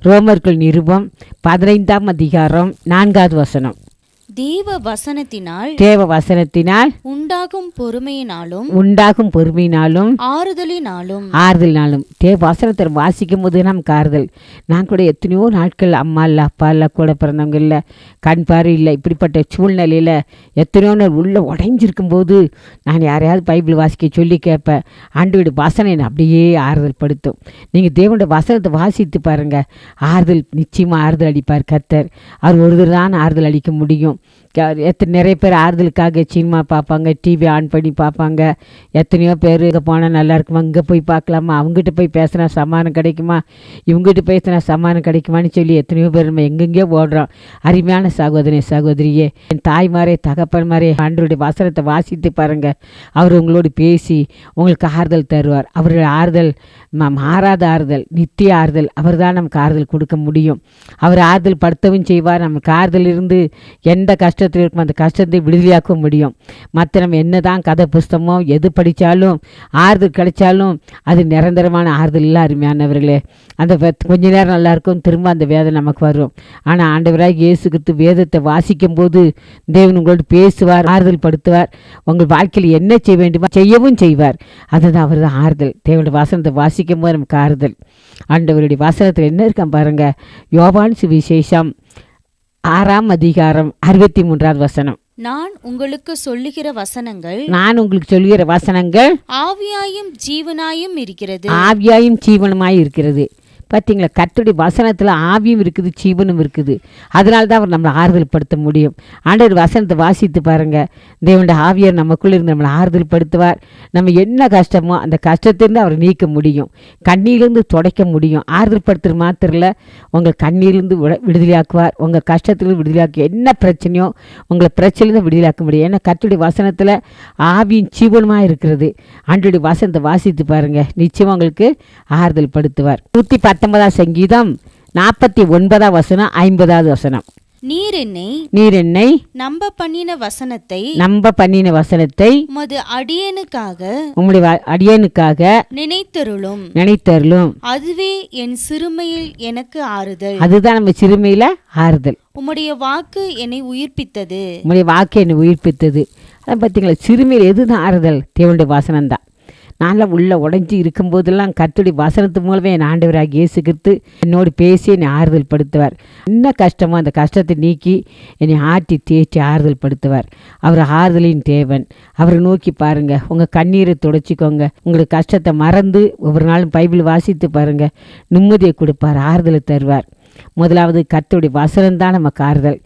ரோமர்கள் நிருபம் 15ஆம் அதிகாரம் 4வது வசனம். தேவ வசனத்தினால் உண்டாகும் பொறுமையினாலும் ஆறுதலினாலும் தேவ வசனத்தை வாசிக்கும் போது நமக்கு ஆறுதல். நான் கூட எத்தனையோ நாட்கள் அம்மா இல்லை அப்பா இல்லை கூட பிறந்தவங்க இல்லை கண் பார்வை இல்லை இப்படிப்பட்ட சூழ்நிலையில் எத்தனையோ நாள் உள்ளே உடைஞ்சிருக்கும் போது நான் யாரையாவது பைபிள் வாசிக்க சொல்லி கேட்பேன். ஆண்டவருடைய வசனம் என்னை அப்படியே ஆறுதல் படுத்தும். நீங்கள் தேவனுடைய வசனத்தை வாசித்து பாருங்கள், ஆறுதல் நிச்சயமாக ஆறுதல் அளிப்பார் கர்த்தர். அவர் ஒருவர் தான் ஆறுதல் அளிக்க முடியும். நிறைய பேர் ஆறுதலுக்காக சினிமா பார்ப்பாங்க, டிவி ஆன் பண்ணி பார்ப்பாங்க. எத்தனையோ பேர் இங்கே போனால் நல்லா இருக்குமா, இங்கே போய் பார்க்கலாமா, அவங்ககிட்ட போய் பேசினா சமாதானம் கிடைக்குமா, இவங்ககிட்ட பேசினா சமாதானம் கிடைக்குமான்னு சொல்லி எத்தனையோ பேர் நம்ம எங்கெங்கேயோ ஓடுறோம். அருமையான சகோதரி சகோதரியே, என் தாய்மாரே தகப்பன்மாரே, ஆண்டவருடைய வசனத்தை வாசித்து பாருங்கள். அவர் உங்களோடு பேசி உங்களுக்கு ஆறுதல் தருவார். அவருடைய ஆறுதல் மாறாத ஆறுதல், நித்திய ஆறுதல். அவர் தான் நமக்கு ஆறுதல் கொடுக்க முடியும். அவர் ஆறுதல் படுத்தவும் செய்வார். நமக்கு ஆறுதல் இருந்து எந்த கஷ்டத்தில் இருக்கும் அந்த கஷ்டத்தை விடுதலையாக்க முடியும். மற்ற நம்ம என்ன தான் கதை புஸ்தகமோ எது படித்தாலும் ஆறுதல் கிடைச்சாலும் அது நிரந்தரமான ஆறுதல் இல்லை. அருமையானவர்களே, அந்த கொஞ்ச நேரம் நல்லா இருக்கும், திரும்ப அந்த வேதனை நமக்கு வரும். ஆனால் ஆண்டவராக இயேசு கிறிஸ்து வேதத்தை வாசிக்கும் போது தேவன் உங்களோடு பேசுவார், ஆறுதல் படுத்துவார். உங்கள் வாழ்க்கையில் என்ன செய்ய வேண்டுமோ செய்யவும் செய்வார். அதுதான் அவர் தான் ஆறுதல். தேவனுடைய வசனத்தை வாசிக்கும் போது நமக்கு ஆறுதல். ஆண்டவருடைய வசனத்தில் என்ன இருக்கான் பாருங்க. யோவான் சுவிசேஷம் 6ஆம் அதிகாரம் 63வது வசனம். நான் உங்களுக்கு சொல்லுகிற வசனங்கள் ஆவியாயும் ஜீவனாயும் இருக்கிறது. பார்த்தீங்களா, கர்த்தருடைய வசனத்தில் ஆவியும் இருக்குது ஜீவனும் இருக்குது. அதனால தான் அவர் நம்மளை ஆறுதல் படுத்த முடியும். ஆண்டவர் வசனத்தை வாசித்து பாருங்கள். தேவனுடைய ஆவியார் நமக்குள்ளே இருந்து நம்மளை ஆறுதல் படுத்துவார். நம்ம என்ன கஷ்டமோ அந்த கஷ்டத்திலிருந்து அவர் நீக்க முடியும், கண்ணீரிலிருந்து துடைக்க முடியும். ஆறுதல் படுத்துகிற மாத்திரம் இல்லை, உங்கள் கண்ணீரிலிருந்து விடுதலையாக்குவார். உங்கள் கஷ்டத்திலிருந்து விடுதலையாக்கி என்ன பிரச்சனையோ உங்களை பிரச்சனையிலிருந்து விடுதலையாக்க முடியும். ஏன்னா கர்த்தருடைய வசனத்தில் ஆவியும் ஜீவனுமாக இருக்கிறது. ஆண்டவருடைய வசனத்தை வாசித்து பாருங்கள், நிச்சயமாக உங்களுக்கு ஆறுதல் படுத்துவார். 119ஆம் சங்கீதம் 49ஆம் வசனம் 50வது வசனம். நீர் என்னை நம்ப பண்ணின வசனத்தை உமது அடியேனுக்காக நினைத்தருளும். அதுவே என் சிறுமையில் எனக்கு ஆறுதல். அதுதான் நம்ம சிறுமையில ஆறுதல். உம்முடைய வாக்கு என்னை உயிர்ப்பித்தது. அதான் பார்த்தீங்களா, சிறுமையில் எதுதான் ஆறுதல்? தேவனுடைய வசனம் தான். நான்லாம் உள்ள உடஞ்சி இருக்கும்போதெல்லாம் கர்த்தருடைய வசனத்து மூலமே என் ஆண்டவராக இயேசு கிறிஸ்து என்னோடு பேசி என்னை ஆறுதல் படுத்துவார். என்ன கஷ்டமோ அந்த கஷ்டத்தை நீக்கி என்னை ஆட்டி தேய்ச்சி ஆறுதல் படுத்துவார். அவர் ஆறுதலின் தேவன். அவரை நோக்கி பாருங்கள், உங்கள் கண்ணீரை துடைச்சிக்கோங்க. உங்களுக்கு கஷ்டத்தை மறந்து ஒவ்வொரு நாளும் பைபிள் வாசித்து பாருங்கள், நிம்மதியை கொடுப்பார், ஆறுதலை தருவார். முதலாவது கர்த்தருடைய வசனம் தான் நமக்கு ஆறுதல்.